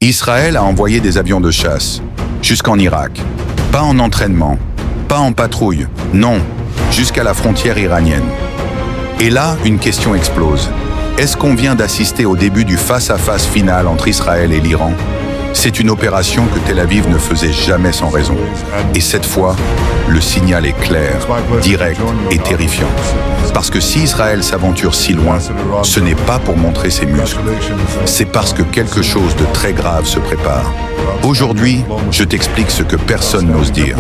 Israël a envoyé des avions de chasse jusqu'en Irak. Pas en entraînement, pas en patrouille, non, jusqu'à la frontière iranienne. Et là, une question explose. Est-ce qu'on vient d'assister au début du face-à-face final entre Israël et l'Iran ? C'est une opération que Tel Aviv ne faisait jamais sans raison. Et cette fois, le signal est clair, direct et terrifiant. Parce que si Israël s'aventure si loin, ce n'est pas pour montrer ses muscles. C'est parce que quelque chose de très grave se prépare. Aujourd'hui, je t'explique ce que personne n'ose dire.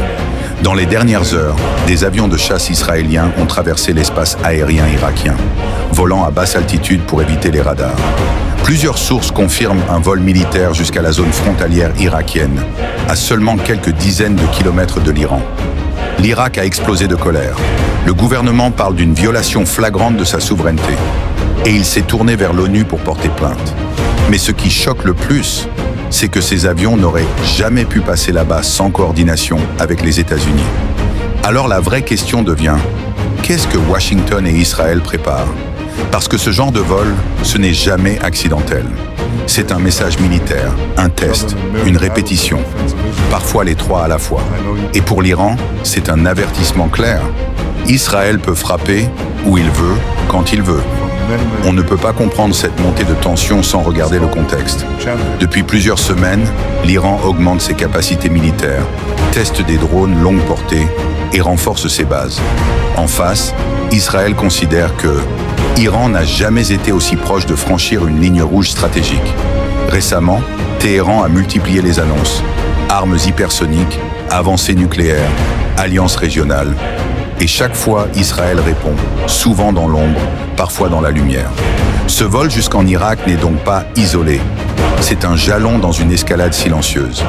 Dans les dernières heures, des avions de chasse israéliens ont traversé l'espace aérien irakien, volant à basse altitude pour éviter les radars. Plusieurs sources confirment un vol militaire jusqu'à la zone frontalière irakienne, à seulement quelques dizaines de kilomètres de l'Iran. L'Irak a explosé de colère. Le gouvernement parle d'une violation flagrante de sa souveraineté. Et il s'est tourné vers l'ONU pour porter plainte. Mais ce qui choque le plus, c'est que ces avions n'auraient jamais pu passer là-bas sans coordination avec les États-Unis. Alors la vraie question devient, qu'est-ce que Washington et Israël préparent ? Parce que ce genre de vol, ce n'est jamais accidentel. C'est un message militaire, un test, une répétition, parfois les trois à la fois. Et pour l'Iran, c'est un avertissement clair. Israël peut frapper où il veut, quand il veut. On ne peut pas comprendre cette montée de tension sans regarder le contexte. Depuis plusieurs semaines, l'Iran augmente ses capacités militaires, teste des drones longue portée et renforce ses bases. En face, Israël considère que l'Iran n'a jamais été aussi proche de franchir une ligne rouge stratégique. Récemment, Téhéran a multiplié les annonces. Armes hypersoniques, avancées nucléaires, alliances régionales. Et chaque fois, Israël répond, souvent dans l'ombre, parfois dans la lumière. Ce vol jusqu'en Irak n'est donc pas isolé. C'est un jalon dans une escalade silencieuse.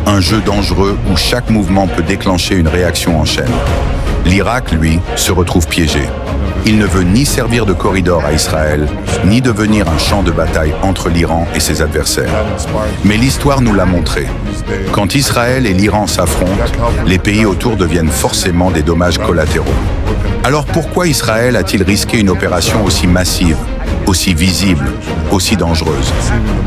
Un jeu dangereux où chaque mouvement peut déclencher une réaction en chaîne. L'Irak, lui, se retrouve piégé. Il ne veut ni servir de corridor à Israël, ni devenir un champ de bataille entre l'Iran et ses adversaires. Mais l'histoire nous l'a montré. Quand Israël et l'Iran s'affrontent, les pays autour deviennent forcément des dommages collatéraux. Alors pourquoi Israël a-t-il risqué une opération aussi massive, aussi visible, aussi dangereuse ?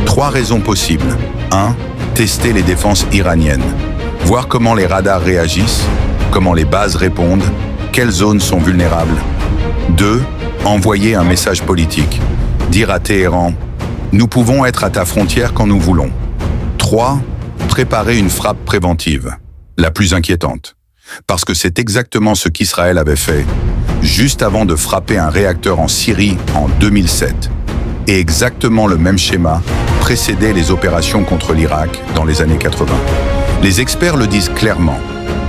3 raisons possibles. 1. Tester les défenses iraniennes. Voir comment les radars réagissent, comment les bases répondent, quelles zones sont vulnérables. 2. Envoyer un message politique. Dire à Téhéran, nous pouvons être à ta frontière quand nous voulons. 3. Préparer une frappe préventive, la plus inquiétante. Parce que c'est exactement ce qu'Israël avait fait, juste avant de frapper un réacteur en Syrie en 2007. Et exactement le même schéma précédait les opérations contre l'Irak dans les années 80. Les experts le disent clairement.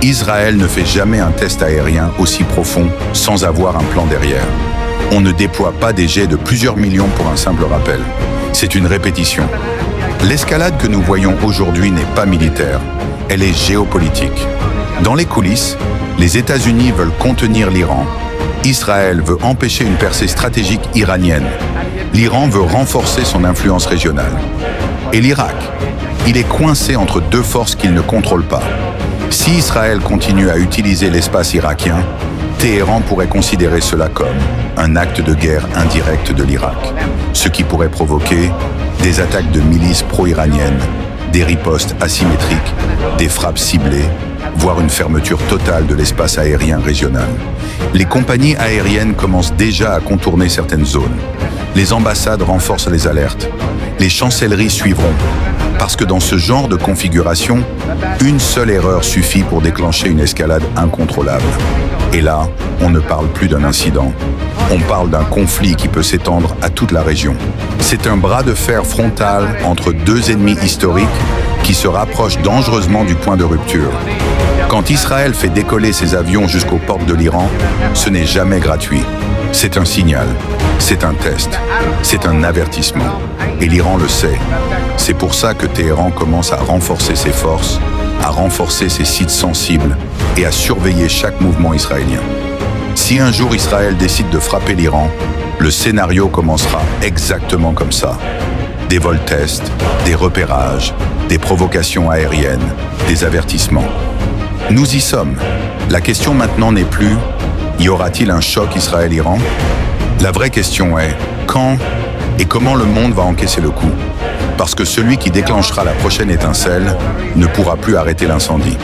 Israël ne fait jamais un test aérien aussi profond sans avoir un plan derrière. On ne déploie pas des jets de plusieurs millions pour un simple rappel. C'est une répétition. L'escalade que nous voyons aujourd'hui n'est pas militaire, elle est géopolitique. Dans les coulisses, les États-Unis veulent contenir l'Iran. Israël veut empêcher une percée stratégique iranienne. L'Iran veut renforcer son influence régionale. Et l'Irak, il est coincé entre 2 forces qu'il ne contrôle pas. Si Israël continue à utiliser l'espace irakien, Téhéran pourrait considérer cela comme un acte de guerre indirect de l'Irak, ce qui pourrait provoquer des attaques de milices pro-iraniennes, des ripostes asymétriques, des frappes ciblées, voire une fermeture totale de l'espace aérien régional. Les compagnies aériennes commencent déjà à contourner certaines zones. Les ambassades renforcent les alertes. Les chancelleries suivront. Parce que dans ce genre de configuration, une seule erreur suffit pour déclencher une escalade incontrôlable. Et là, on ne parle plus d'un incident. On parle d'un conflit qui peut s'étendre à toute la région. C'est un bras de fer frontal entre 2 ennemis historiques qui se rapprochent dangereusement du point de rupture. Quand Israël fait décoller ses avions jusqu'aux portes de l'Iran, ce n'est jamais gratuit. C'est un signal, c'est un test, c'est un avertissement. Et l'Iran le sait. C'est pour ça que Téhéran commence à renforcer ses forces, à renforcer ses sites sensibles et à surveiller chaque mouvement israélien. Si un jour Israël décide de frapper l'Iran, le scénario commencera exactement comme ça. Des vols tests, des repérages, des provocations aériennes, des avertissements. Nous y sommes. La question maintenant n'est plus « y aura-t-il un choc Israël-Iran ?» La vraie question est « quand et comment le monde va encaisser le coup ?» parce que celui qui déclenchera la prochaine étincelle ne pourra plus arrêter l'incendie.